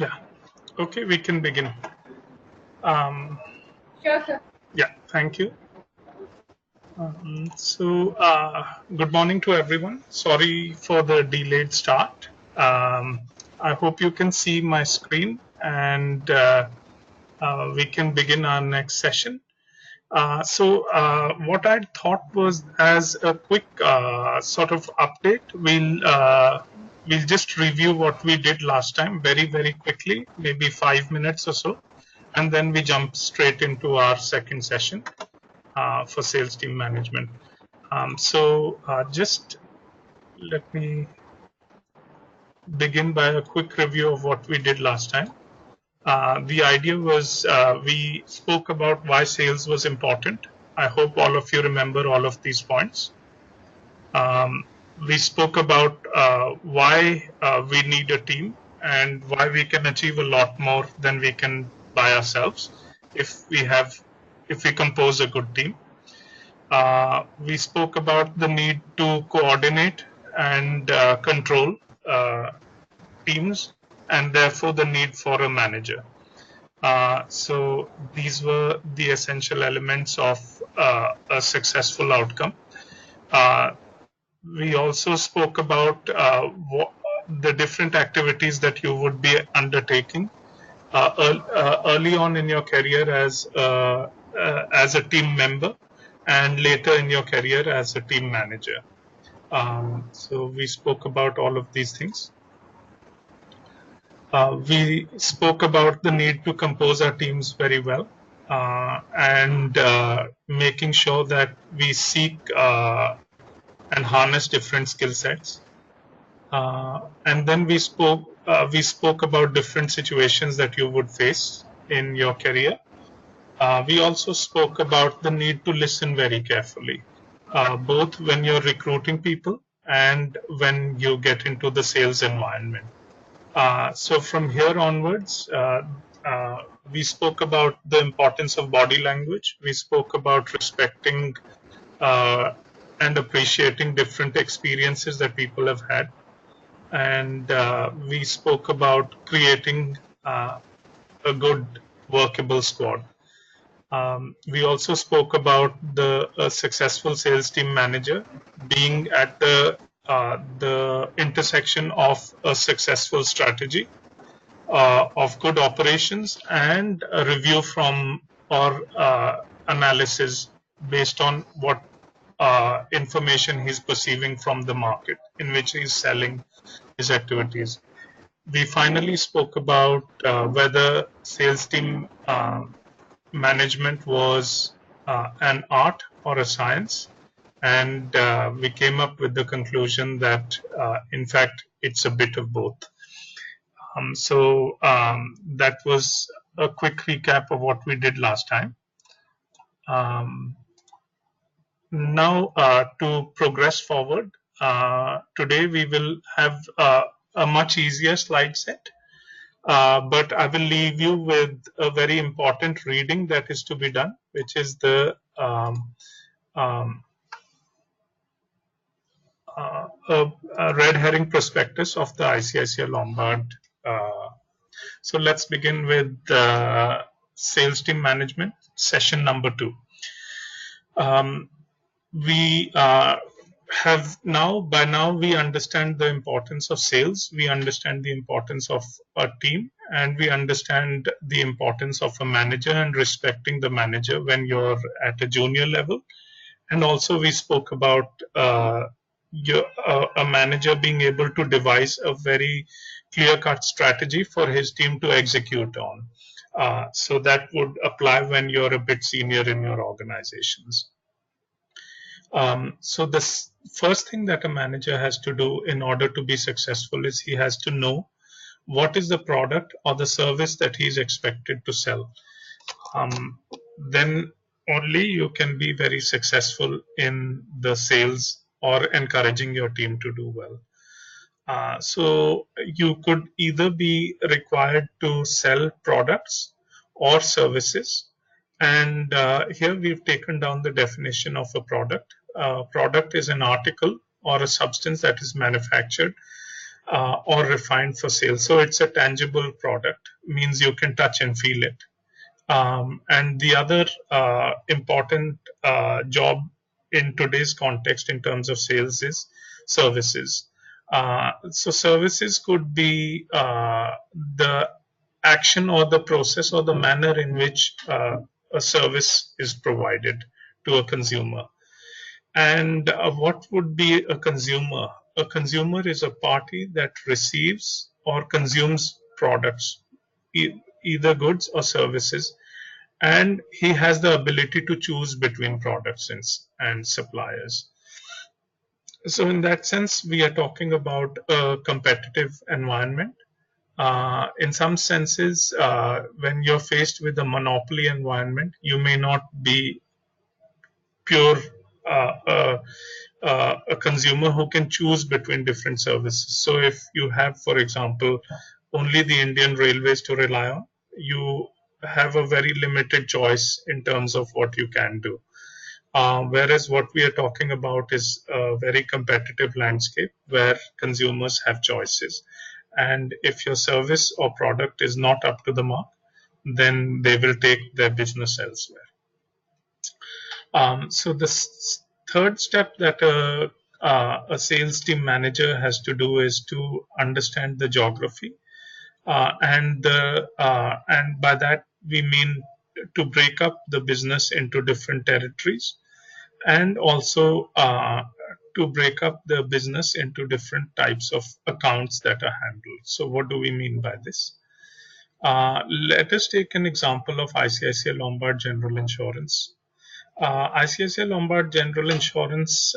Yeah. Okay, we can begin. Um, Sure, sir. yeah, thank you. Good morning to everyone. Sorry for the delayed start. I hope you can see my screen and we can begin our next session. What I thought was, as a quick sort of update, we'll just review what we did last time very quickly, maybe 5 minutes or so, and then we jump straight into our second session for sales team management. Just let me begin by a quick review of what we did last time. The idea was we spoke about why sales was important. I hope all of you remember all of these points. Um, we spoke about why we need a team and why we can achieve a lot more than we can by ourselves if we compose a good team. We spoke about the need to coordinate and control uh, teams, and therefore the need for a manager. So these were the essential elements of a successful outcome. Uh, we also spoke about the different activities that you would be undertaking early on in your career as a team member, and later in your career as a team manager. So we spoke about all of these things. We spoke about the need to compose our teams very well and making sure that we seek and harness different skill sets. And then we spoke about different situations that you would face in your career. We also spoke about the need to listen very carefully, both when you're recruiting people and when you get into the sales environment. So from here onwards, we spoke about the importance of body language. We spoke about respecting uh, and appreciating different experiences that people have had. And we spoke about creating a good workable squad. We also spoke about the successful sales team manager being at the intersection of a successful strategy, of good operations, and a review from or analysis based on what information he's perceiving from the market in which he's selling his activities. We finally spoke about whether sales team management was an art or a science, and we came up with the conclusion that, in fact, it's a bit of both. That was a quick recap of what we did last time. Now, to progress forward, today we will have a much easier slide set. But I will leave you with a very important reading that is to be done, which is the a red herring prospectus of the ICICI Lombard. So let's begin with sales team management, session number 2. We have by now we understand the importance of sales, we understand the importance of a team, and we understand the importance of a manager and respecting the manager when you're at a junior level. And also we spoke about a manager being able to devise a very clear-cut strategy for his team to execute on. So that would apply when you're a bit senior in your organizations. So the first thing that a manager has to do in order to be successful is he has to know what is the product or the service that he is expected to sell. Then only you can be very successful in the sales or encouraging your team to do well. So you could either be required to sell products or services. And here we've taken down the definition of a product. Product is an article or a substance that is manufactured or refined for sale. So it's a tangible product, means you can touch and feel it. And the other important job in today's context in terms of sales is services. So services could be the action or the process or the manner in which a service is provided to a consumer. And what would be a consumer? A consumer is a party that receives or consumes products, either goods or services, and he has the ability to choose between products and suppliers. So, in that sense, we are talking about a competitive environment. In some senses, when you're faced with a monopoly environment, you may not be pure a consumer who can choose between different services. So, if you have, for example, only the Indian Railways to rely on, you have a very limited choice in terms of what you can do. Whereas what we are talking about is a very competitive landscape where consumers have choices. And if your service or product is not up to the mark, then they will take their business elsewhere. So the third step that a sales team manager has to do is to understand the geography, and by that we mean to break up the business into different territories, and also to break up the business into different types of accounts that are handled. So what do we mean by this? Let us take an example of ICICI Lombard General Insurance. ICICI Lombard General Insurance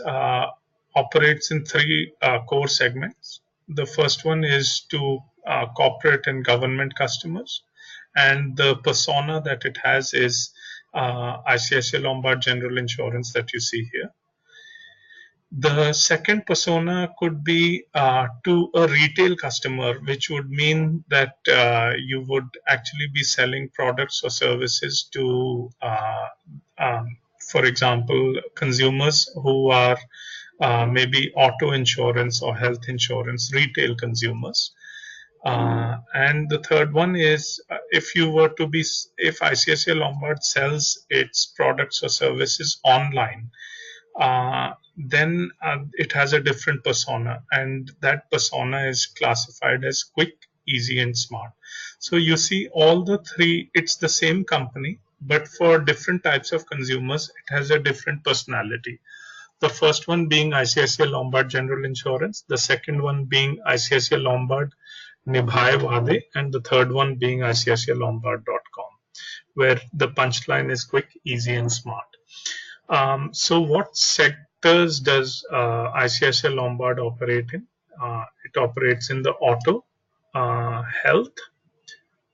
operates in three core segments. The first one is to corporate and government customers, and the persona that it has is ICICI Lombard General Insurance that you see here. The second persona could be to a retail customer, which would mean that you would actually be selling products or services to, for example, consumers who are maybe auto insurance or health insurance, retail consumers. And the third one is if ICICI Lombard sells its products or services online, then it has a different persona, and that persona is classified as quick, easy, and smart. So you see all the three, it's the same company, but for different types of consumers, it has a different personality. The first one being ICICI Lombard General Insurance, the second one being ICICI Lombard Nibhaye Wade, and the third one being ICICILombard.com, where the punchline is quick, easy, and smart. So what sectors does ICICI Lombard operate in? It operates in the auto, health,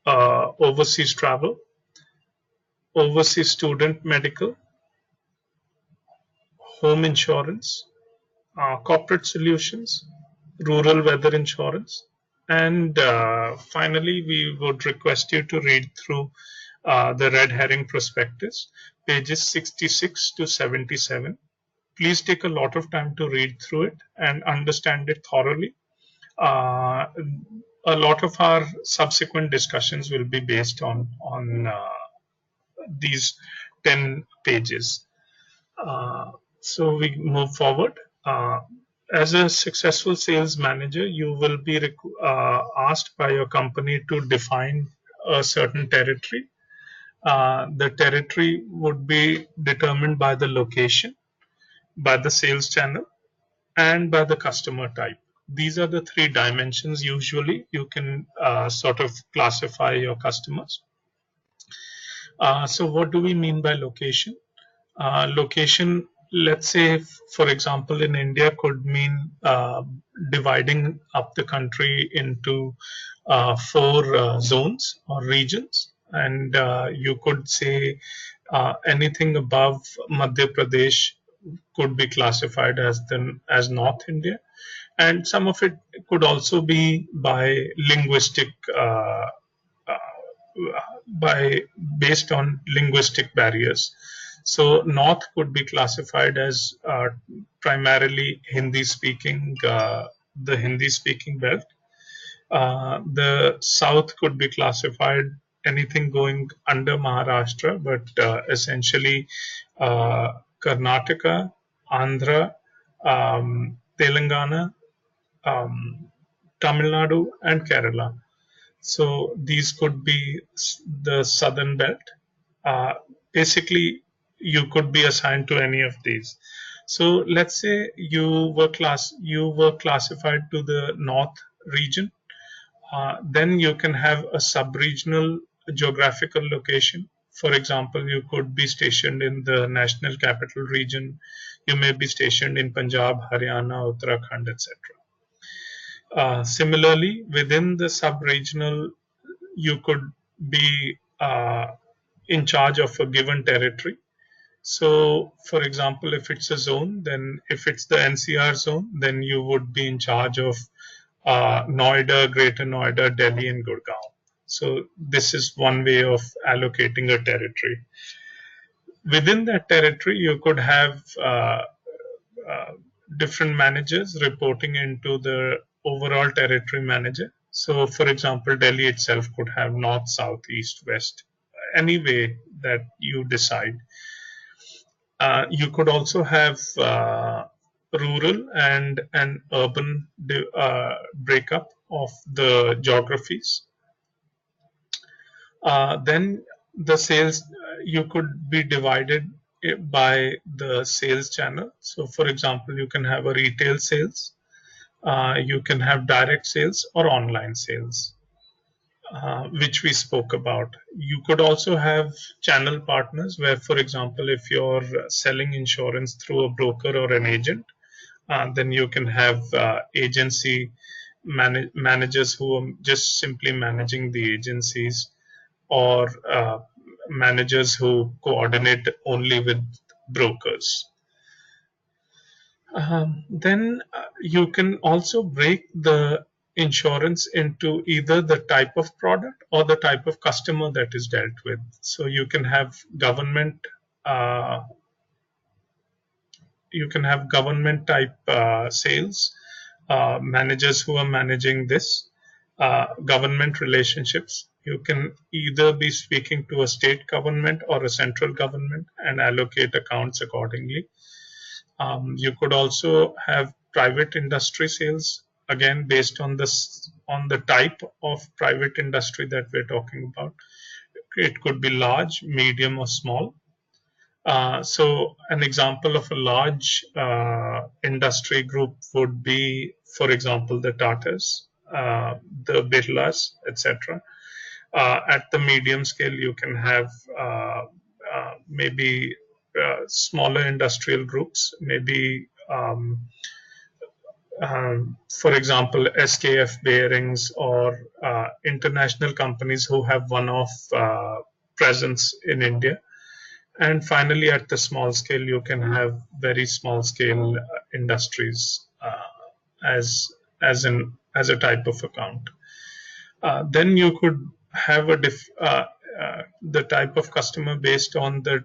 overseas travel, overseas student medical, home insurance, corporate solutions, rural weather insurance, and finally, we would request you to read through the red herring prospectus, pages 66 to 77. Please take a lot of time to read through it and understand it thoroughly. A lot of our subsequent discussions will be based on these 10 pages. So we move forward. As a successful sales manager, you will be asked by your company to define a certain territory. The territory would be determined by the location, by the sales channel, and by the customer type. These are the three dimensions usually you can sort of classify your customers. So what do we mean by location? Location, let's say, for example, in India could mean dividing up the country into 4 zones or regions. And you could say anything above Madhya Pradesh could be classified as North India, and some of it could also be by linguistic, based on linguistic barriers. So North could be classified as primarily Hindi-speaking the Hindi-speaking belt. The south could be classified anything going under Maharashtra, but essentially Karnataka, Andhra, Telangana, um, Tamil Nadu, and Kerala. So these could be the southern belt. Uh, Basically, you could be assigned to any of these. So let's say you were classified to the north region. Then you can have a sub-regional geographical location. For example, you could be stationed in the national capital region. You may be stationed in Punjab, Haryana, Uttarakhand, etc. Similarly, within the sub-regional, you could be in charge of a given territory. So, for example, if it's a zone, then if it's the NCR zone, then you would be in charge of Noida, Greater Noida, Delhi, and Gurgaon. So, this is one way of allocating a territory. Within that territory, you could have uh, different managers reporting into the overall territory manager. So, for example, Delhi itself could have north, south, east, west, any way that you decide. You could also have rural and an urban breakup of the geographies. Then the sales, you could be divided by the sales channel. So, for example, you can have a retail sales, you can have direct sales or online sales, which we spoke about. You could also have channel partners where, for example, if you're selling insurance through a broker or an agent, then you can have agency managers who are just simply managing the agencies, or managers who coordinate only with brokers. Then you can also break the insurance into either the type of product or the type of customer that is dealt with. So uh, you can have government type sales, managers who are managing this, government relationships. You can either be speaking to a state government or a central government and allocate accounts accordingly. You could also have private industry sales, again based on this on the type of private industry that we're talking about. It could be large, medium, or small. So an example of a large industry group would be, for example, the Tatas, the Birlas, etc. At the medium scale, you can have maybe smaller industrial groups, maybe for example, SKF Bearings, or international companies who have one-off presence in India. And finally, at the small scale, you can have very small scale industries as a type of account. Then you could have the type of customer based on the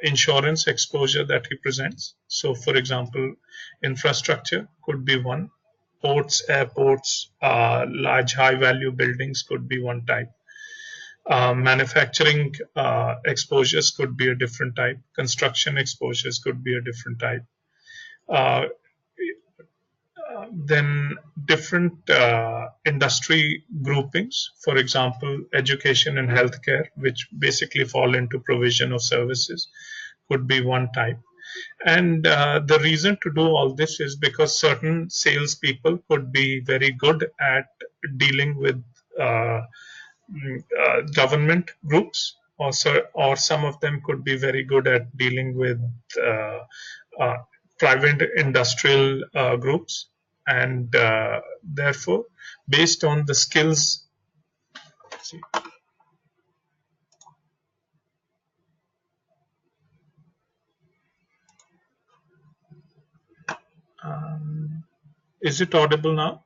insurance exposure that he presents. So, for example, infrastructure could be one, ports, airports, large high value buildings could be one type. Manufacturing exposures could be a different type. Construction exposures could be a different type. Uh, then different industry groupings, for example, education and healthcare, which basically fall into provision of services, could be one type. And the reason to do all this is because certain salespeople could be very good at dealing with government groups, or some of them could be very good at dealing with uh, uh, private industrial groups, and therefore, based on the skills. See, is it audible now?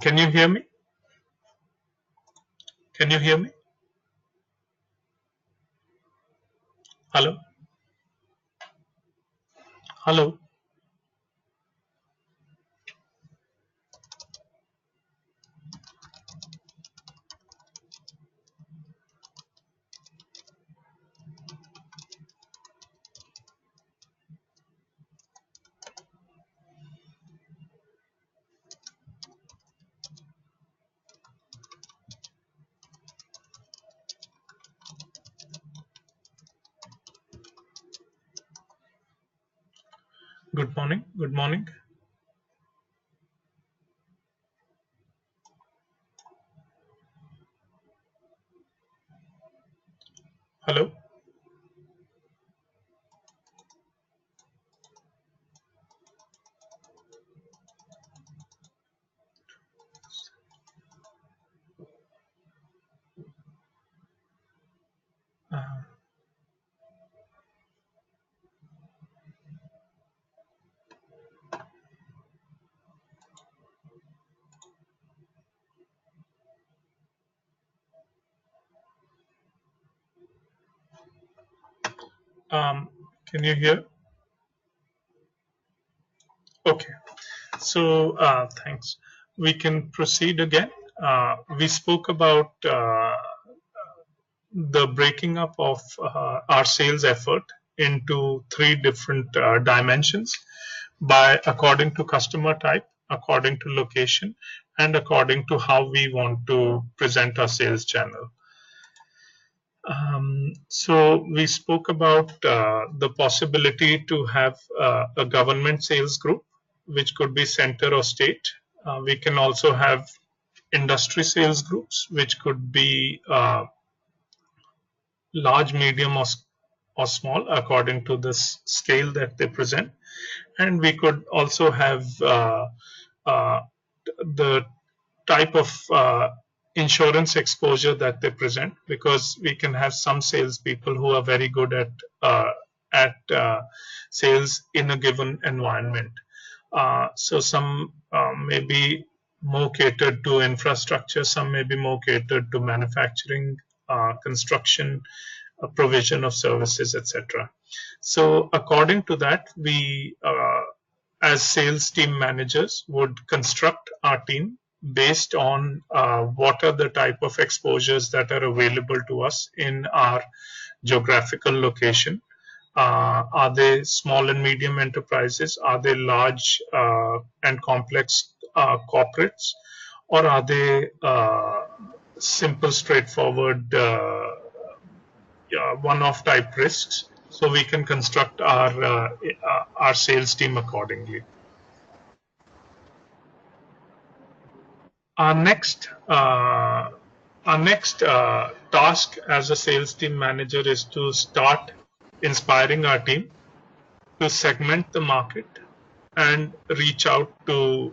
Can you hear me? Can you hear me? Hello? Hello? Good morning. Good morning. Hello? Uh, can you hear? Okay. So, thanks. We can proceed again. We spoke about the breaking up of our sales effort into three different dimensions by according to customer type, according to location, and according to how we want to present our sales channel. So we spoke about the possibility to have a government sales group, which could be center or state. We can also have industry sales groups, which could be large, medium, or small according to the scale that they present. And we could also have uh, the type of insurance exposure that they present, because we can have some salespeople who are very good at sales in a given environment. So some may be more catered to infrastructure, some may be more catered to manufacturing, construction, provision of services, etc. So according to that, we as sales team managers would construct our team based on what are the type of exposures that are available to us in our geographical location. Are they small and medium enterprises? Are they large and complex corporates? Or are they simple, straightforward one-off type risks? So we can construct our sales team accordingly. Our next task as a sales team manager is to start inspiring our team to segment the market and reach out to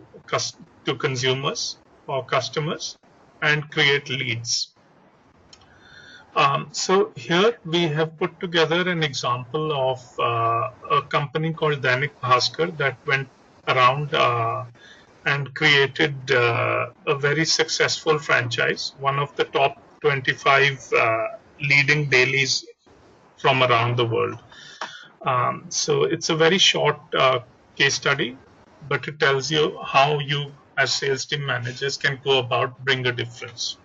consumers or customers and create leads. So here we have put together an example of a company called Dainik Bhaskar that went around and created a very successful franchise, one of the top 25 leading dailies from around the world. So it's a very short case study, but it tells you how you, as sales team managers, can go about bring a difference.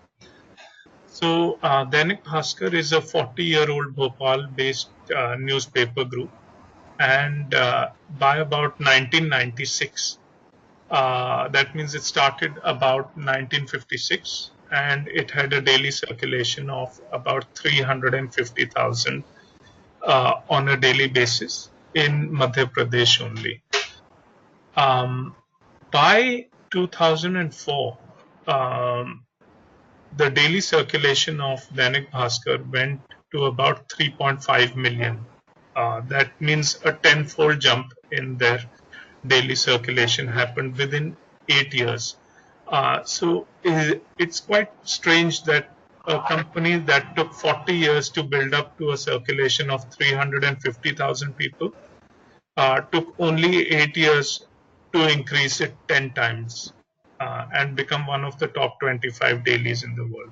So Dainik Bhaskar is a 40-year-old Bhopal-based newspaper group, and by about 1996, that means it started about 1956, and it had a daily circulation of about 350,000 on a daily basis in Madhya Pradesh only. By 2004, the daily circulation of Dainik Bhaskar went to about 3.5 million. That means a tenfold jump in their daily circulation happened within 8 years. So it's quite strange that a company that took 40 years to build up to a circulation of 350,000 people took only 8 years to increase it 10 times and become one of the top 25 dailies in the world.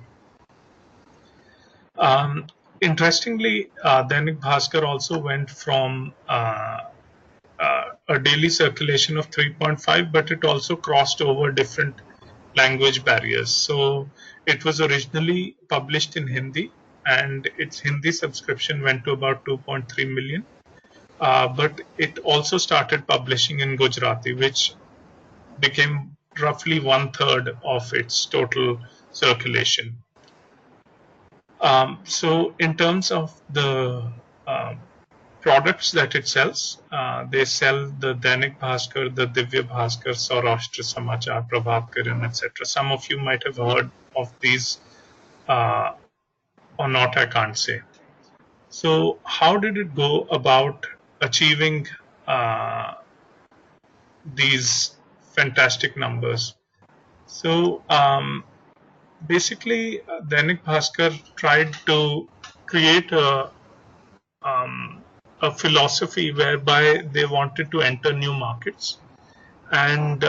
Um, Interestingly, Dainik Bhaskar also went from a daily circulation of 3.5, but it also crossed over different language barriers. So it was originally published in Hindi, and its Hindi subscription went to about 2.3 million. But it also started publishing in Gujarati, which became roughly one third of its total circulation. So, in terms of the um, products that it sells, they sell the Dainik Bhaskar, the Divya Bhaskar, Saurashtra Samachar, Prabhat Kiran, etc. Some of you might have heard of these uh, or not, I can't say. So, how did it go about achieving uh, these fantastic numbers? So, basically, Dainik Bhaskar tried to create um, a philosophy whereby they wanted to enter new markets, and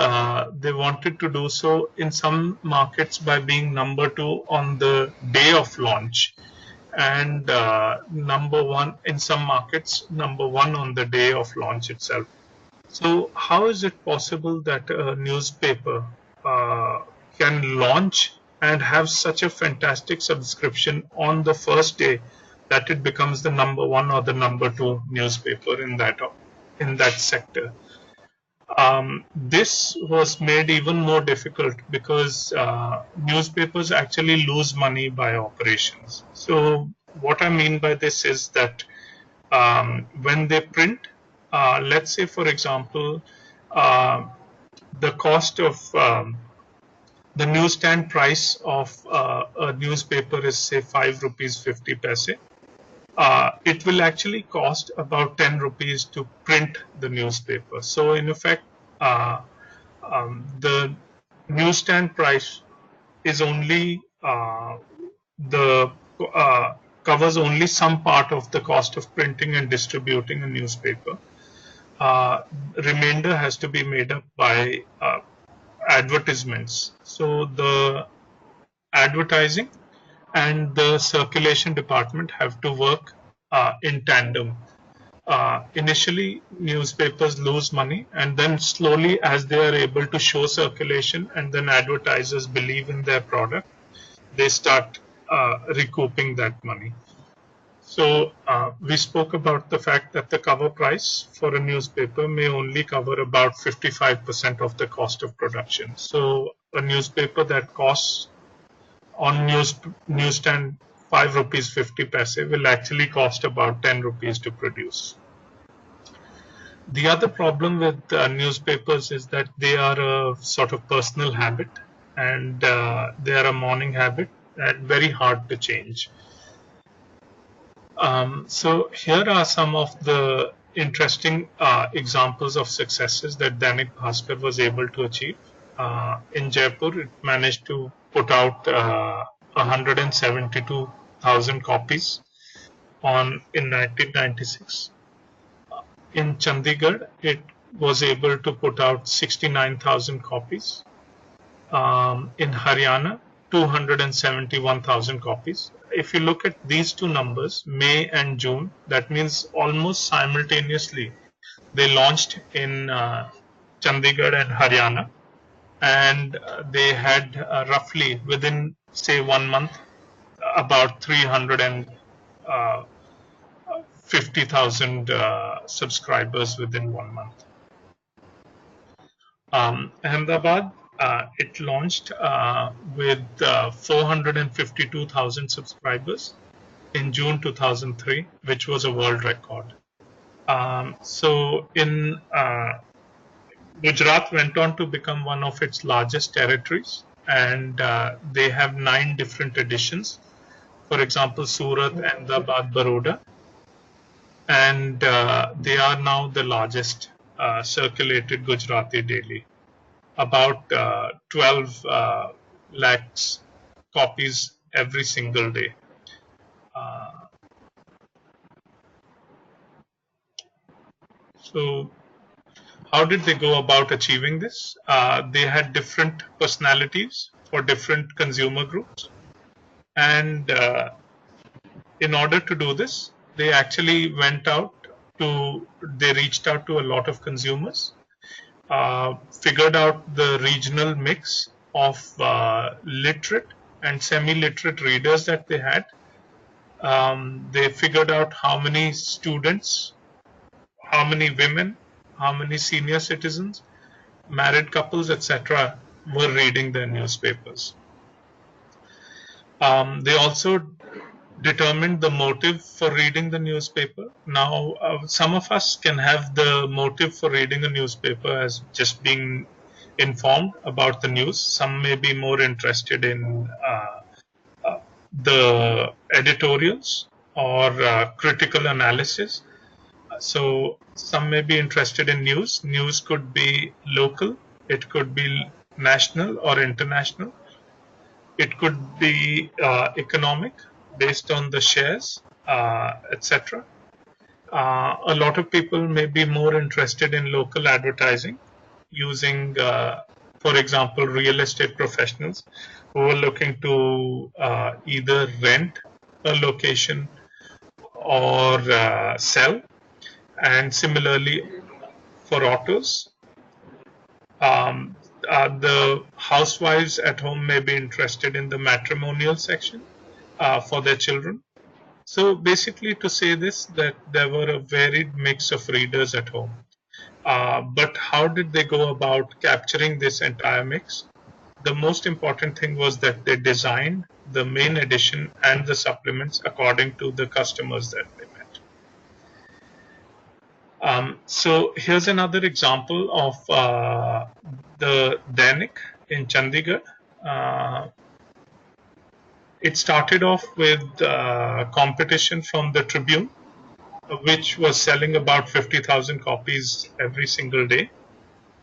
they wanted to do so in some markets by being number two on the day of launch, and number one in some markets, number one on the day of launch itself. So, how is it possible that a newspaper uh, can launch and have such a fantastic subscription on the first day that it becomes the number one or the number two newspaper in that sector? This was made even more difficult because newspapers actually lose money by operations. So, what I mean by this is that when they print, let's say, for example, uh, the cost of the newsstand price of a newspaper is say 5 rupees 50 paise. It will actually cost about 10 rupees to print the newspaper. So in effect, uh, the newsstand price is only the covers only some part of the cost of printing and distributing a newspaper. Remainder has to be made up by advertisements. So the advertising and the circulation department have to work in tandem. Initially, newspapers lose money, and then slowly, as they are able to show circulation and then advertisers believe in their product, they start recouping that money. So we spoke about the fact that the cover price for a newspaper may only cover about 55% of the cost of production. So a newspaper that costs on newsstand 5 rupees 50 paise will actually cost about 10 rupees to produce. The other problem with newspapers is that they are a sort of personal habit, and they are a morning habit and very hard to change. So here are some of the interesting examples of successes that Dainik Bhaskar was able to achieve. In Jaipur, it managed to put out 172,000 copies in 1996. In Chandigarh, it was able to put out 69,000 copies. In Haryana, 271,000 copies. If you look at these two numbers, May and June, that means almost simultaneously they launched in Chandigarh and Haryana, and they had roughly within say 1 month about 350,000 subscribers within 1 month. Ahmedabad, it launched with 452,000 subscribers in June 2003, which was a world record. So in Gujarat went on to become one of its largest territories, and they have 9 different editions. For example, Surat, Ahmedabad, Baroda, and they are now the largest circulated Gujarati daily. About 12 lakhs copies every single day. So how did they go about achieving this? They had different personalities for different consumer groups, and In order to do this, they actually they reached out to a lot of consumers, figured out the regional mix of literate and semi-literate readers that they had. They figured out how many students, how many women, how many senior citizens, married couples, etc., were reading their newspapers. They also determined the motive for reading the newspaper. Now, some of us can have the motive for reading a newspaper as just being informed about the news. Some may be more interested in the editorials or critical analysis. So some may be interested in news. News could be local, it could be national or international. It could be economic, based on the shares, etc. A lot of people may be more interested in local advertising using, for example, real estate professionals who are looking to either rent a location or sell. And similarly for autos, the housewives at home may be interested in the matrimonial section for their children. So basically to say this, that there were a varied mix of readers at home. But how did they go about capturing this entire mix? The most important thing was that they designed the main edition and the supplements according to the customers that they met. So here's another example of the Dainik in Chandigarh. It started off with competition from the Tribune, which was selling about 50,000 copies every single day.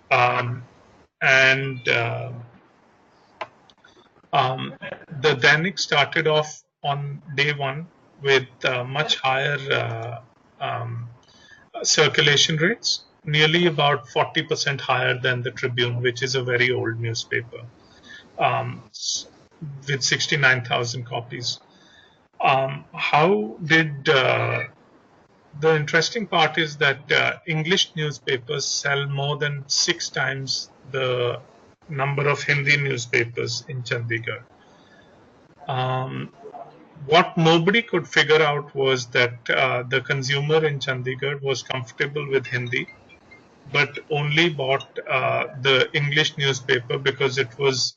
The Dainik started off on day one with much higher circulation rates, nearly about 40% higher than the Tribune, which is a very old newspaper, with 69,000 copies. The interesting part is that English newspapers sell more than 6 times the number of Hindi newspapers in Chandigarh. What nobody could figure out was that the consumer in Chandigarh was comfortable with Hindi, but only bought the English newspaper because it was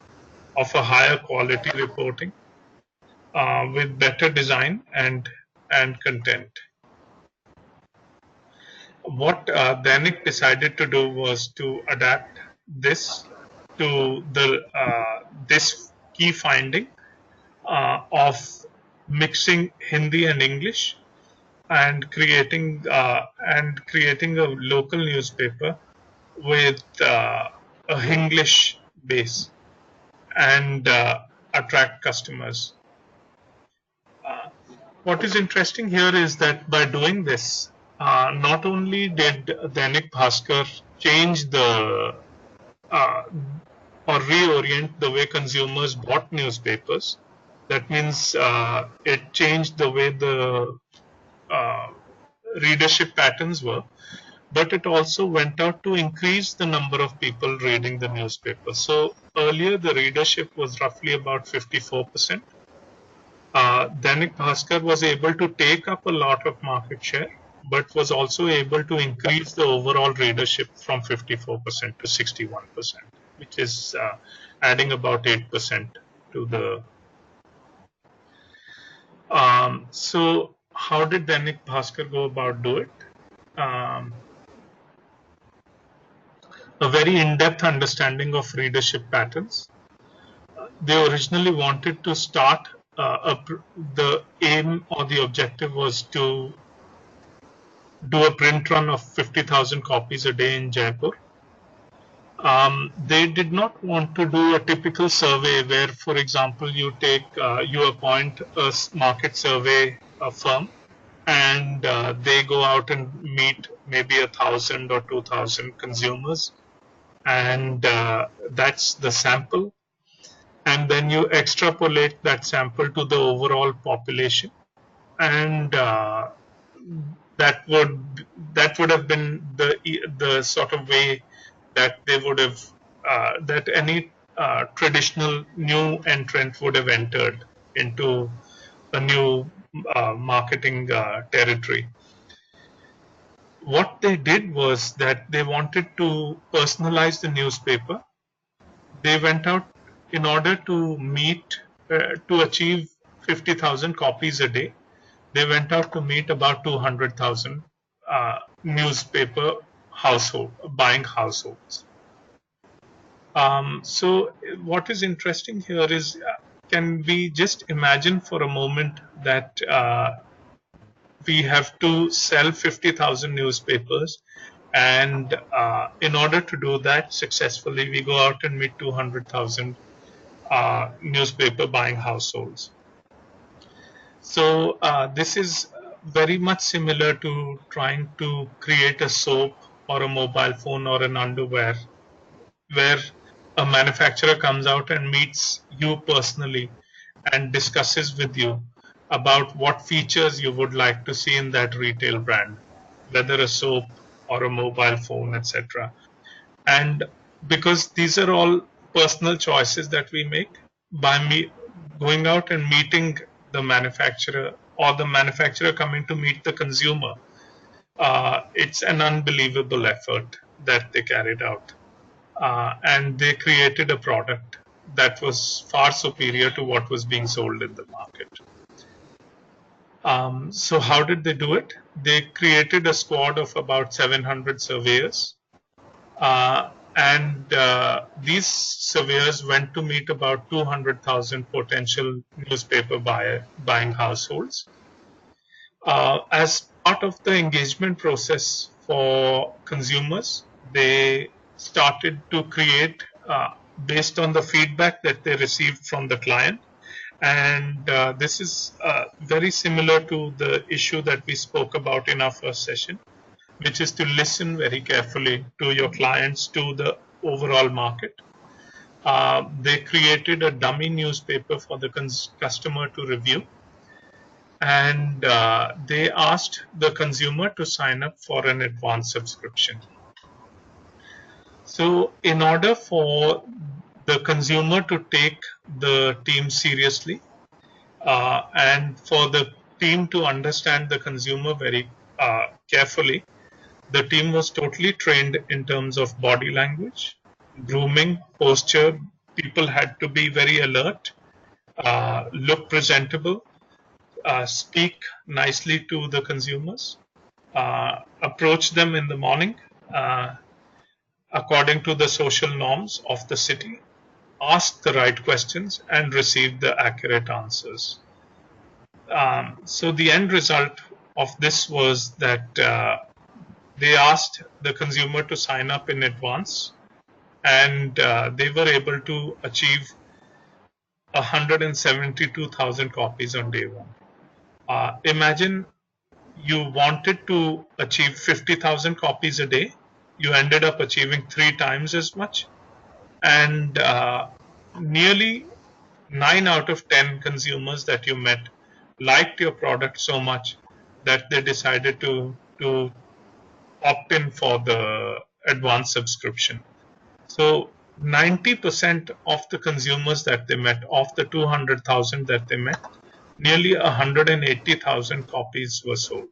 of a higher quality reporting with better design and content. What Dainik decided to do was to adapt this to this key finding of mixing Hindi and English and creating a local newspaper with a English base and attract customers. What is interesting here is that by doing this, not only did Dainik Bhaskar change or reorient the way consumers bought newspapers. That means it changed the way the readership patterns were, but it also went out to increase the number of people reading the newspaper. So earlier the readership was roughly about 54%. Dainik Bhaskar was able to take up a lot of market share, but was also able to increase the overall readership from 54% to 61%, which is adding about 8% to the. So how did Dainik Bhaskar go about do it? A very in-depth understanding of readership patterns. They originally wanted to start, the aim or the objective was to do a print run of 50,000 copies a day in Jaipur. They did not want to do a typical survey where, for example, you appoint a market survey firm and they go out and meet maybe 1,000 or 2,000 consumers, and that's the sample. And then you extrapolate that sample to the overall population and that would have been the sort of way that they would have that any traditional new entrant would have entered into a new marketing territory. What they did was that they wanted to personalize the newspaper. They went out in order to to achieve 50,000 copies a day. They went out to meet about 200,000 newspaper buying households. So what is interesting here is, can we just imagine for a moment that we have to sell 50,000 newspapers, and in order to do that successfully, we go out and meet 200,000 newspaper buying households. So this is very much similar to trying to create a soap or a mobile phone or an underwear, where a manufacturer comes out and meets you personally and discusses with you about what features you would like to see in that retail brand, whether a soap or a mobile phone, etc. And because these are all personal choices that we make, by going out and meeting the manufacturer, or the manufacturer coming to meet the consumer, it's an unbelievable effort that they carried out. And they created a product that was far superior to what was being sold in the market. So how did they do it? They created a squad of about 700 surveyors. And these surveyors went to meet about 200,000 potential newspaper buying households. As part of the engagement process for consumers, they started to create, based on the feedback that they received from the client. And this is very similar to the issue that we spoke about in our first session, which is to listen very carefully to your clients, to the overall market. They created a dummy newspaper for the customer to review, and they asked the consumer to sign up for an advance subscription. So in order for the consumer to take the team seriously, and for the team to understand the consumer very carefully, the team was totally trained in terms of body language, grooming, posture. People had to be very alert, look presentable, speak nicely to the consumers, approach them in the morning according to the social norms of the city, ask the right questions, and receive the accurate answers. So the end result of this was that they asked the consumer to sign up in advance, and they were able to achieve 172,000 copies on day one. Imagine you wanted to achieve 50,000 copies a day. You ended up achieving 3 times as much, and nearly 9 out of 10 consumers that you met liked your product so much that they decided to opt in for the advanced subscription. So 90% of the consumers that they met, of the 200,000 that they met, nearly 180,000 copies were sold.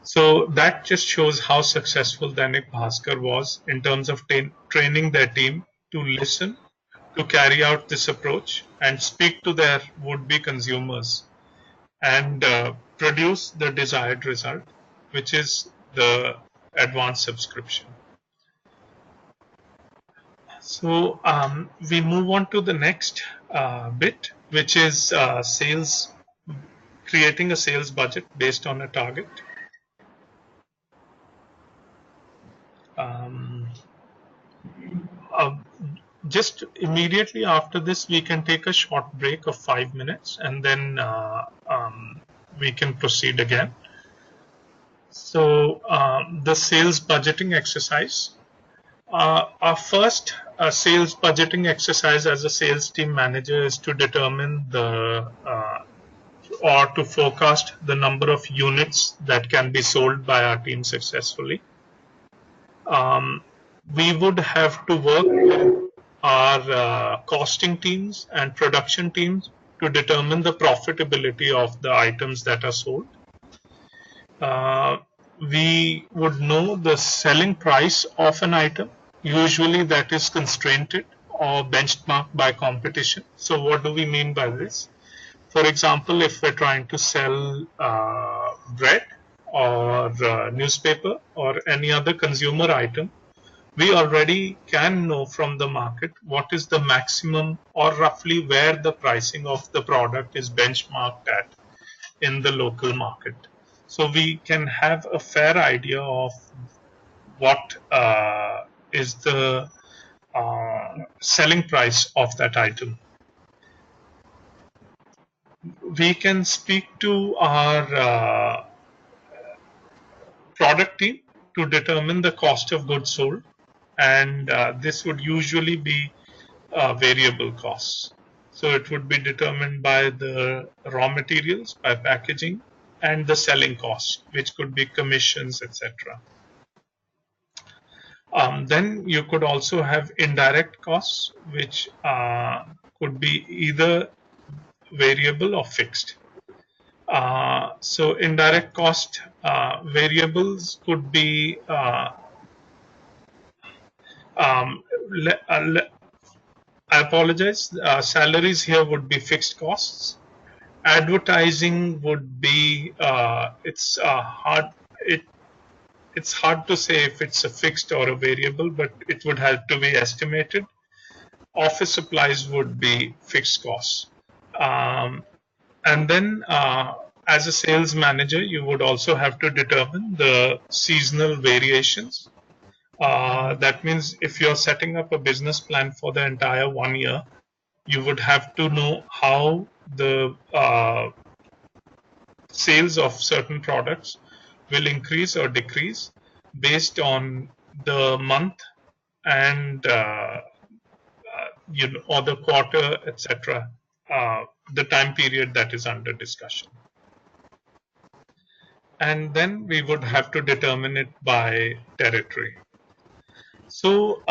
So that just shows how successful Dainik Bhaskar was in terms of training their team to listen, to carry out this approach, and speak to their would-be consumers, and produce the desired result, which is the advanced subscription. So we move on to the next bit, which is creating a sales budget based on a target. Just immediately after this, we can take a short break of 5 minutes, and then we can proceed again. So the sales budgeting exercise. Our first sales budgeting exercise as a sales team manager is to determine the or to forecast the number of units that can be sold by our team successfully. We would have to work with our costing teams and production teams to determine the profitability of the items that are sold. We would know the selling price of an item. Usually that is constrained or benchmarked by competition. So what do we mean by this? For example, if we're trying to sell bread or newspaper or any other consumer item, we already can know from the market what is the maximum or roughly where the pricing of the product is benchmarked at in the local market. So we can have a fair idea of what is the selling price of that item. We can speak to our product team to determine the cost of goods sold, and this would usually be variable costs. So it would be determined by the raw materials, by packaging, and the selling cost, which could be commissions, etc. Then you could also have indirect costs, which could be either variable or fixed. So indirect cost variables could be I apologize. Salaries here would be fixed costs. Advertising would be it's hard to say if it's a fixed or a variable, but it would have to be estimated. Office supplies would be fixed costs. And then as a sales manager, you would also have to determine the seasonal variations. That means if you're setting up a business plan for the entire 1 year, you would have to know how the sales of certain products will increase or decrease based on the month and or the quarter, etc. The time period that is under discussion. And then we would have to determine it by territory. So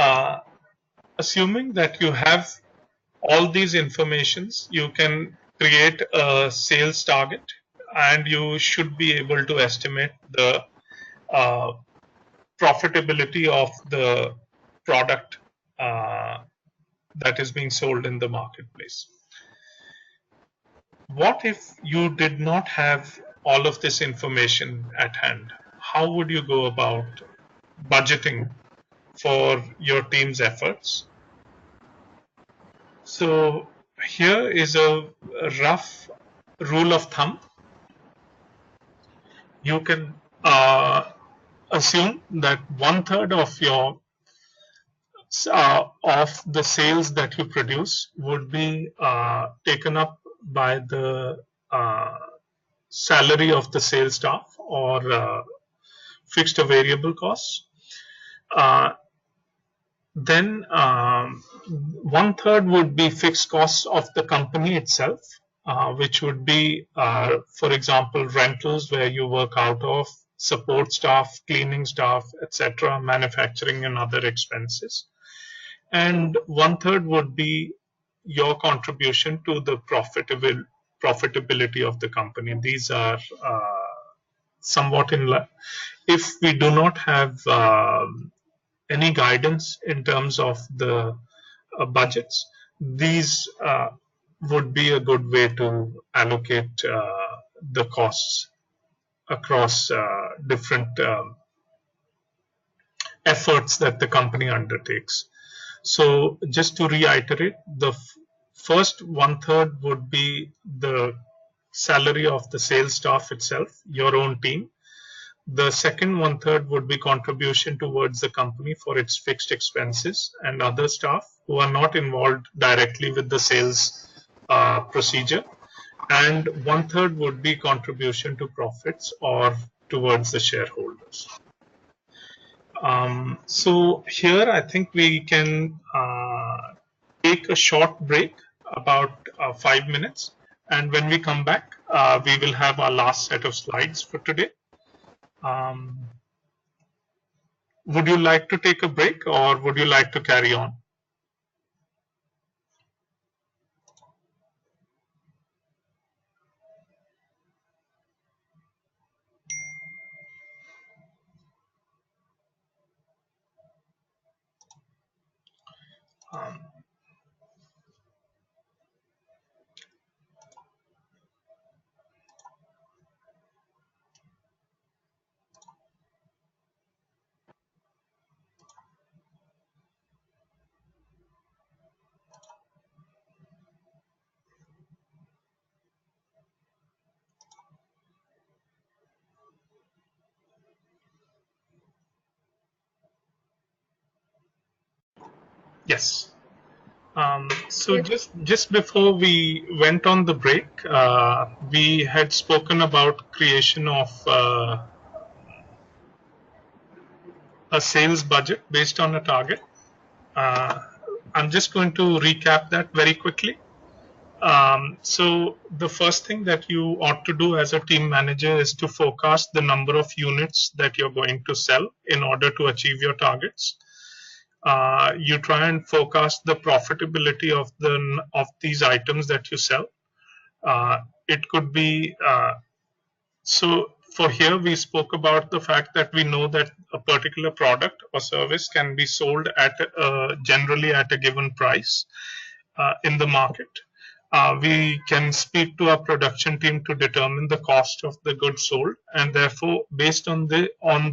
assuming that you have all these informations, you can create a sales target and you should be able to estimate the profitability of the product that is being sold in the marketplace. What if you did not have all of this information at hand? How would you go about budgeting for your team's efforts? So here is a rough rule of thumb. You can assume that 1/3 of your of the sales that you produce would be taken up by the salary of the sales staff or fixed or variable costs. Then 1/3 would be fixed costs of the company itself, which would be, for example, rentals where you work out of, support staff, cleaning staff, etc., manufacturing and other expenses. And 1/3 would be your contribution to the profitability of the company. These are somewhat in line. If we do not have any guidance in terms of the budgets, these would be a good way to allocate the costs across different efforts that the company undertakes. So just to reiterate, the first 1/3 would be the salary of the sales staff itself, your own team. The second 1/3 would be contribution towards the company for its fixed expenses and other staff who are not involved directly with the sales procedure. And 1/3 would be contribution to profits or towards the shareholders. So here I think we can take a short break, about 5 minutes, And when we come back, we will have our last set of slides for today. Would you like to take a break or would you like to carry on? Um, yes. So just before we went on the break, we had spoken about creation of a sales budget based on a target. Uh, I'm just going to recap that very quickly. So the first thing that you ought to do as a team manager is to forecast the number of units that you're going to sell in order to achieve your targets. You try and forecast the profitability of these items that you sell. It could be so for here we spoke about the fact that we know that a particular product or service can be sold at generally at a given price in the market. We can speak to our production team to determine the cost of the goods sold, and therefore, based on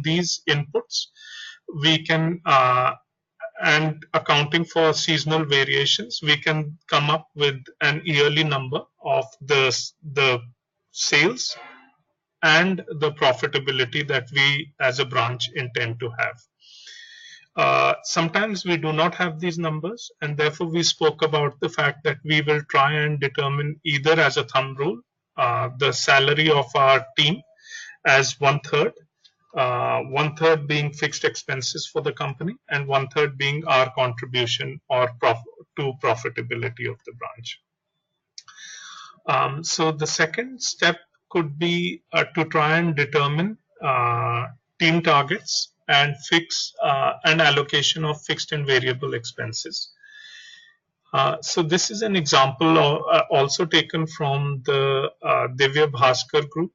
these inputs, we can and accounting for seasonal variations, we can come up with an yearly number of the sales and the profitability that we as a branch intend to have. Sometimes we do not have these numbers, and therefore we spoke about the fact that we will try and determine either as a thumb rule the salary of our team as one third being fixed expenses for the company, and one third being our contribution or to profitability of the branch. So the second step could be to try and determine team targets and fix an allocation of fixed and variable expenses. So this is an example also taken from the Divya Bhaskar group,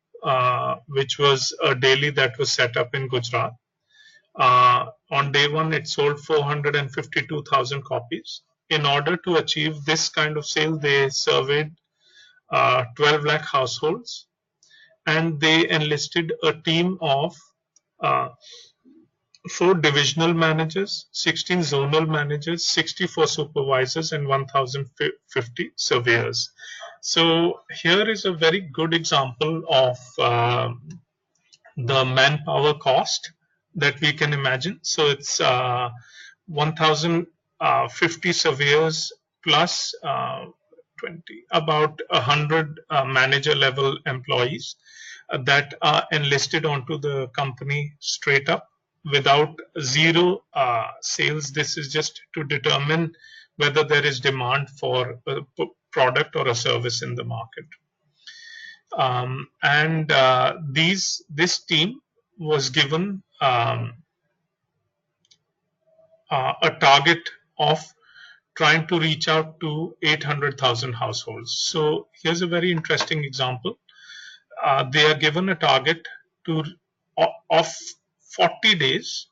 which was a daily that was set up in Gujarat. On day one, it sold 452,000 copies. In order to achieve this kind of sale, they surveyed 12 lakh households, and they enlisted a team of 4 divisional managers, 16 zonal managers, 64 supervisors, and 1,050 surveyors. So here is a very good example of the manpower cost that we can imagine. So it's 1,050 surveyors plus 20, about 100 manager level employees that are enlisted onto the company straight up without zero sales. This is just to determine whether there is demand for a product or a service in the market. And this team was given a target of trying to reach out to 800,000 households. So here's a very interesting example. They are given a target of 40 days.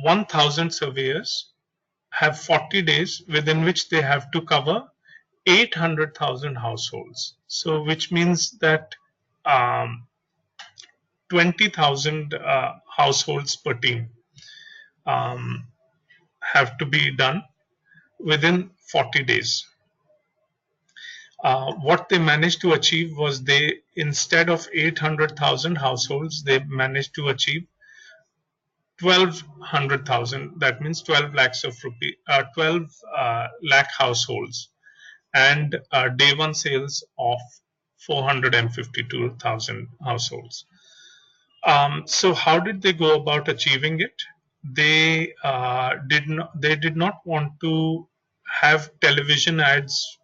1,000 surveyors have 40 days within which they have to cover 800,000 households. So which means that 20,000 households per team have to be done within 40 days. What they managed to achieve was instead of 800,000 households, they managed to achieve 1,200,000. That means 12 lakhs of 12 lakh households, and day one sales of 452,000 households. So how did they go about achieving it? They did not want to have television ads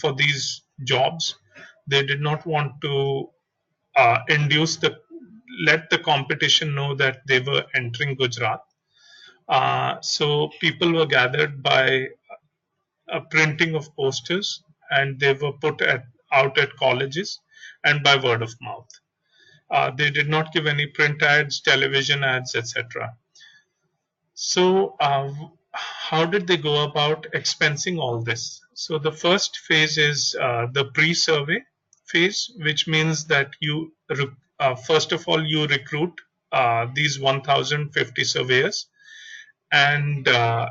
for these jobs. They did not want to let the competition know that they were entering Gujarat. So people were gathered by a printing of posters, and they were out at colleges and by word of mouth. They did not give any print ads, television ads, etc. So, how did they go about expensing all this? So, the first phase is the pre-survey phase, which means that first of all, you recruit these 1,050 surveyors, and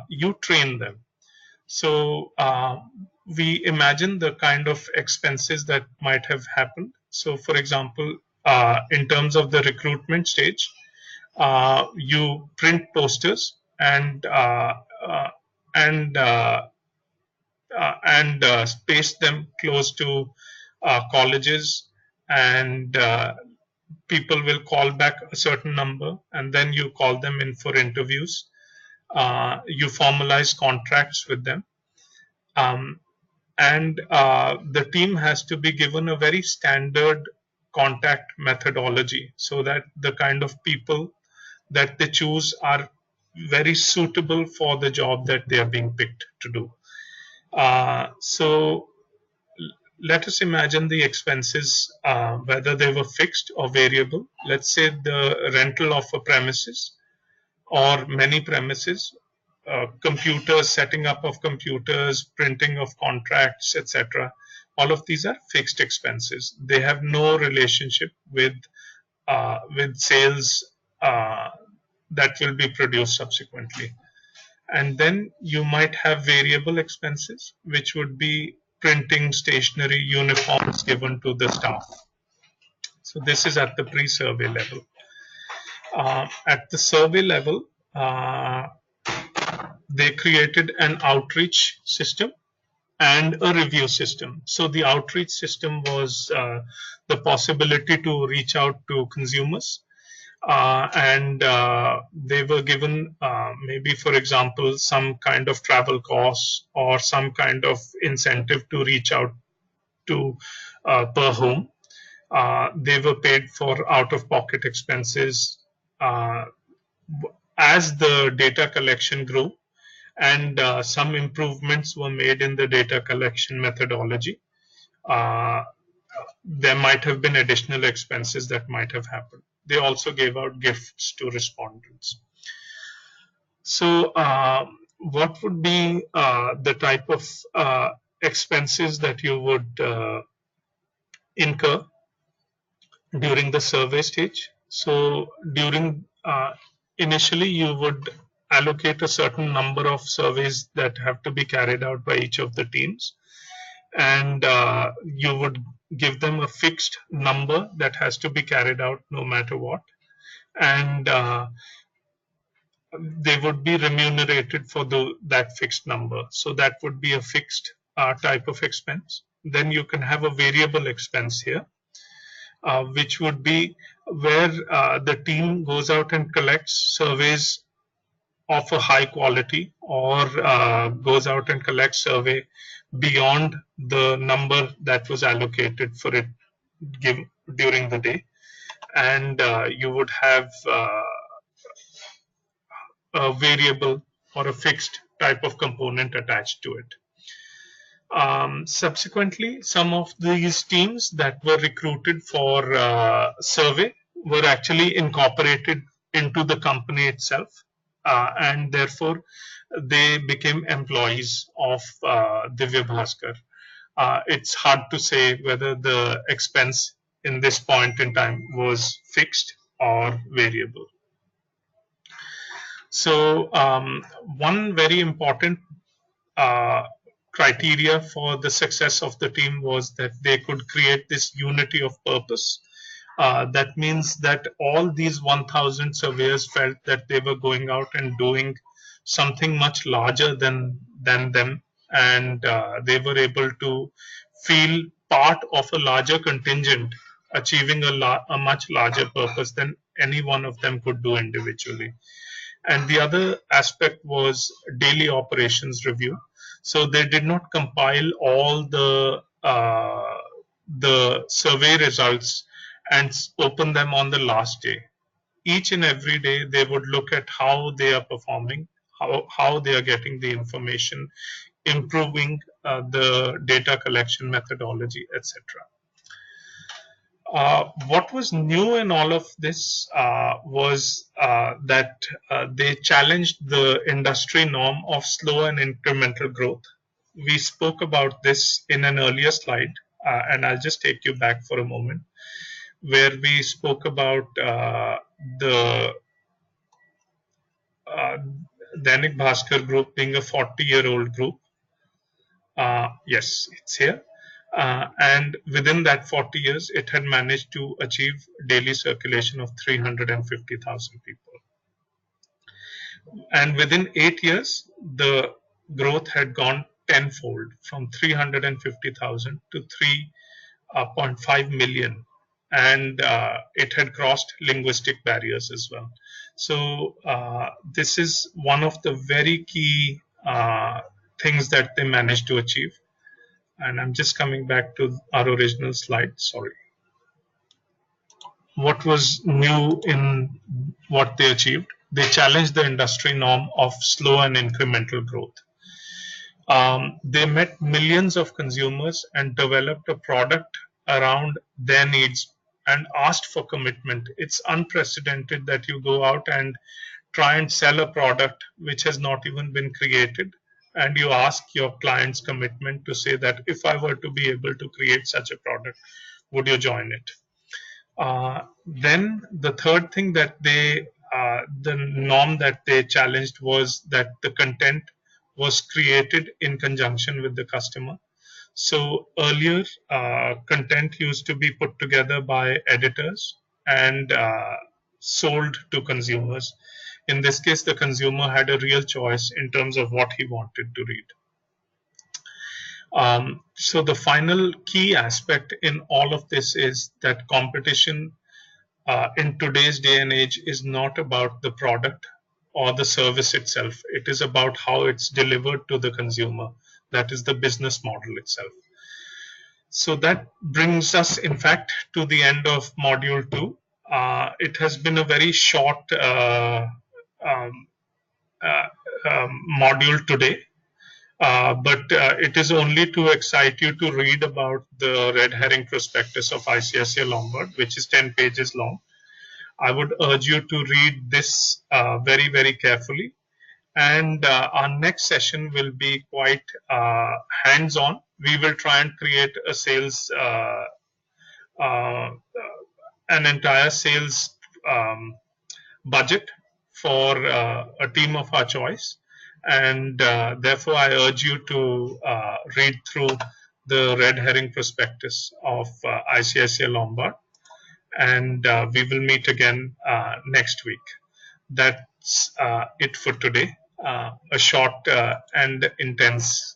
you train them. So, we imagine the kind of expenses that might have happened. So, for example, in terms of the recruitment stage, you print posters and and uh, paste them close to colleges, and people will call back a certain number, and then you call them in for interviews. You formalize contracts with them. Um, and the team has to be given a very standard contact methodology so that the kind of people that they choose are very suitable for the job that they are being picked to do. So let us imagine the expenses, whether they were fixed or variable. Let's say the rental of a premises or many premises, computers, setting up of computers, printing of contracts, etc. All of these are fixed expenses. They have no relationship with sales that will be produced subsequently. And then you might have variable expenses, which would be printing, stationery, uniforms given to the staff. So this is at the pre-survey level. At the survey level, they created an outreach system and a review system. So the outreach system was the possibility to reach out to consumers, and they were given maybe, for example, some kind of travel costs or some kind of incentive to reach out to per home. They were paid for out-of-pocket expenses as the data collection grew, and some improvements were made in the data collection methodology. There might have been additional expenses that might have happened. They also gave out gifts to respondents. So, what would be the type of expenses that you would incur during the survey stage? So, initially, you would allocate a certain number of surveys that have to be carried out by each of the teams, and you would give them a fixed number that has to be carried out no matter what, and they would be remunerated for that fixed number. So that would be a fixed type of expense. Then you can have a variable expense here, which would be where the team goes out and collects surveys of a high quality, or goes out and collects survey beyond the number that was allocated for it during the day, and you would have a variable or a fixed type of component attached to it. Subsequently, some of these teams that were recruited for survey were actually incorporated into the company itself, and therefore they became employees of Divya Bhaskar. It's hard to say whether the expense in this point in time was fixed or variable. So, one very important criteria for the success of the team was that they could create this unity of purpose. That means that all these 1,000 surveyors felt that they were going out and doing something much larger than them, and they were able to feel part of a larger contingent achieving a much larger purpose than any one of them could do individually. And the other aspect was daily operations review. So they did not compile all the survey results and open them on the last day. Each and every day they would look at how they are performing, how they are getting the information, improving the data collection methodology, etc. What was new in all of this was that they challenged the industry norm of slow and incremental growth. We spoke about this in an earlier slide, and I'll just take you back for a moment, where we spoke about the uh, Dainik Bhaskar group being a 40-year-old group. Yes, it's here. And within that 40 years, it had managed to achieve daily circulation of 350,000 people. And within 8 years, the growth had gone tenfold from 350,000 to 3.5 million. And it had crossed linguistic barriers as well. So this is one of the very key things that they managed to achieve. And I'm just coming back to our original slide, sorry. What was new in what they achieved? They challenged the industry norm of slow and incremental growth. They met millions of consumers and developed a product around their needs and asked for commitment. It's unprecedented that you go out and try and sell a product which has not even been created, and you ask your client's commitment to say that if I were to be able to create such a product, would you join it? Then the third thing that the norm that they challenged was that the content was created in conjunction with the customer. So earlier, content used to be put together by editors and sold to consumers. In this case, the consumer had a real choice in terms of what he wanted to read. So the final key aspect in all of this is that competition in today's day and age is not about the product or the service itself. It is about how it's delivered to the consumer. That is the business model itself. So that brings us, in fact, to the end of module 2. It has been a very short um, uh, module today. But it is only to excite you to read about the red herring prospectus of ICICI Lombard, which is 10 pages long. I would urge you to read this very, very carefully. And our next session will be quite hands-on. We will try and create a sales, an entire sales budget for a team of our choice. And therefore, I urge you to read through the red herring prospectus of ICICI Lombard. And we will meet again next week. That's it for today. A short and intense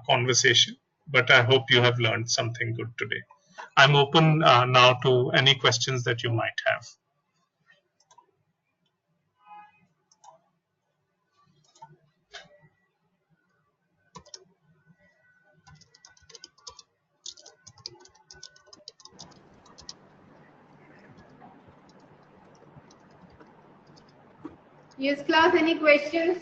conversation, but I hope you have learned something good today. I'm open now to any questions that you might have. Yes, class, any questions?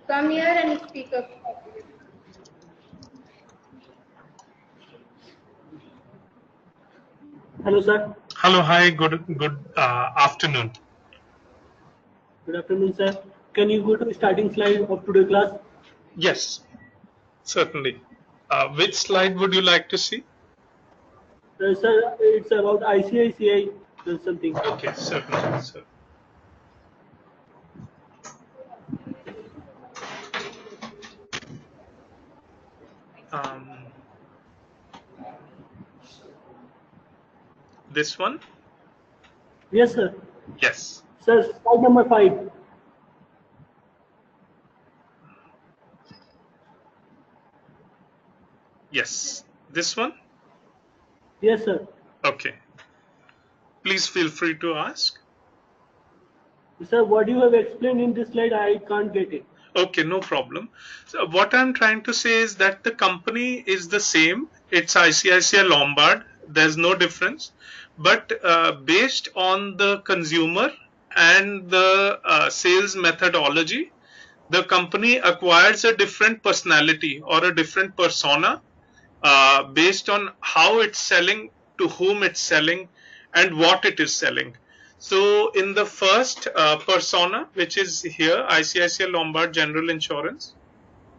Come here and speak up. Hello, sir. Hello, hi, good afternoon. Good afternoon, sir. Can you go to the starting slide of today's class? Yes, certainly. Which slide would you like to see? Sir, it's about ICICI something. Okay, certainly, sir. This one? Yes, sir. Yes. Sir, slide number 5. Yes. This one? Yes, sir. Okay. Please feel free to ask. Sir, what you have explained in this slide, I can't get it. Okay, no problem. So what I'm trying to say is that the company is the same. It's ICICI Lombard. There's no difference. But based on the consumer and the sales methodology, the company acquires a different personality or a different persona based on how it's selling, to whom it's selling, and what it is selling. So in the first persona, which is here, ICICI Lombard General Insurance,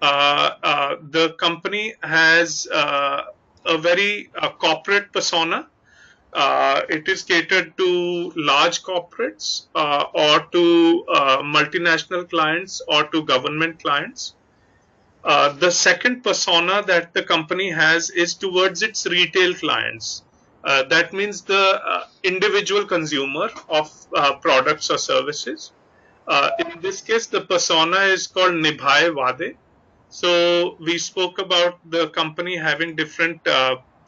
the company has a very corporate persona. It is catered to large corporates or to multinational clients or to government clients. The second persona that the company has is towards its retail clients. That means the individual consumer of products or services. In this case, the persona is called Nibhaye Wade. So we spoke about the company having different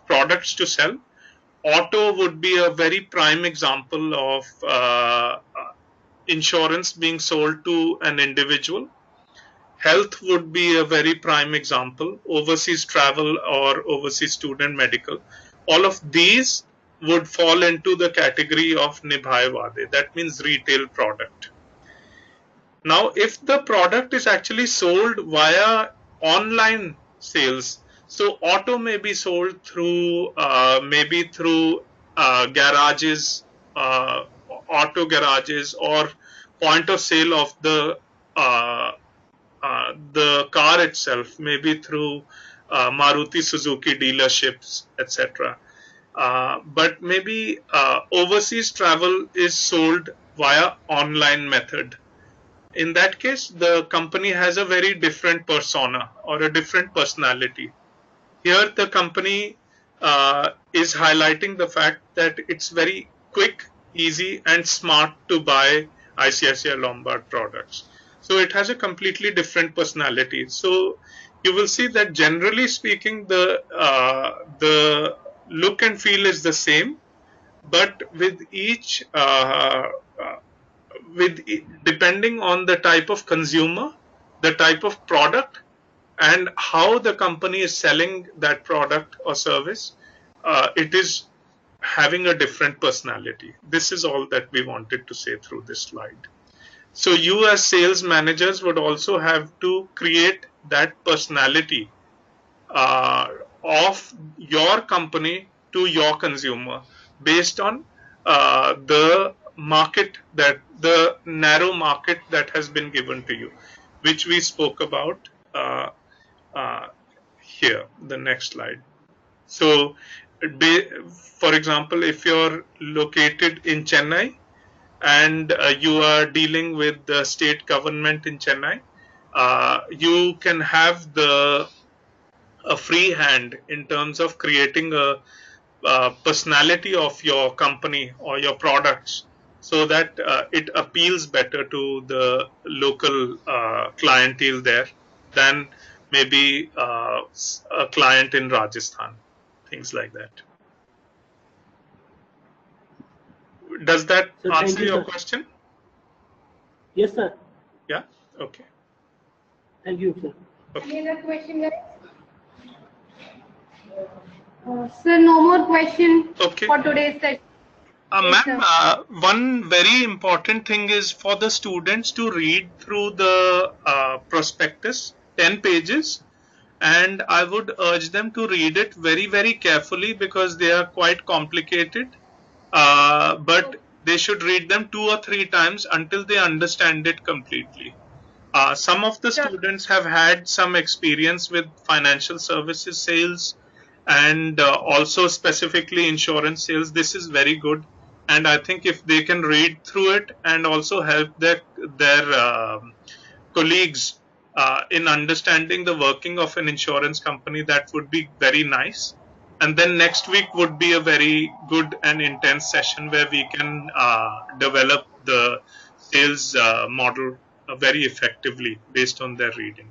products to sell. Auto would be a very prime example of insurance being sold to an individual. Health would be a very prime example, overseas travel or overseas student medical. All of these would fall into the category of Nibhaye Wade. That means retail product. Now, if the product is actually sold via online sales, so auto may be sold through maybe through garages, auto garages, or point of sale of the car itself, maybe through Maruti Suzuki dealerships, etc. But maybe overseas travel is sold via online method. In that case, the company has a very different persona or a different personality. Here, the company is highlighting the fact that it's very quick, easy, and smart to buy ICICI Lombard products. So it has a completely different personality. So you will see that generally speaking, the look and feel is the same, but with each depending on the type of consumer, the type of product, and how the company is selling that product or service, it is having a different personality. This is all that we wanted to say through this slide. So you as sales managers would also have to create that personality of your company to your consumer based on the market, that the narrow market that has been given to you, which we spoke about here, the next slide. So for example, if you're located in Chennai and you are dealing with the state government in Chennai, you can have a free hand in terms of creating a personality of your company or your products, so that it appeals better to the local clientele there than maybe a client in Rajasthan, things like that. Does that answer your question? Yes, sir. Yeah. Okay. Thank you, sir. Any other question, guys? Sir, no more question for today's session. Ma'am, one very important thing is for the students to read through the prospectus, 10 pages, and I would urge them to read it very, very carefully because they are quite complicated, but they should read them 2 or 3 times until they understand it completely. Some of the students have had some experience with financial services sales and also specifically insurance sales. This is very good, and I think if they can read through it and also help their colleagues in understanding the working of an insurance company, that would be very nice. And then next week would be a very good and intense session where we can develop the sales model very effectively based on their reading.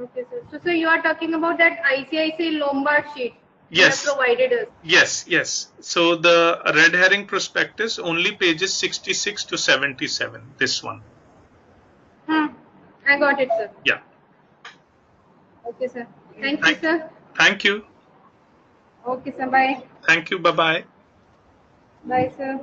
Okay, sir. So you are talking about that ICICI Lombard sheet. Yes. you have provided us. Yes, yes. So the red herring prospectus, only pages 66 to 77, this one. I got it, sir. Yeah. Okay, sir. Thank you, sir. Thank you. Okay, sir. Bye. Thank you. Bye-bye. Bye, sir.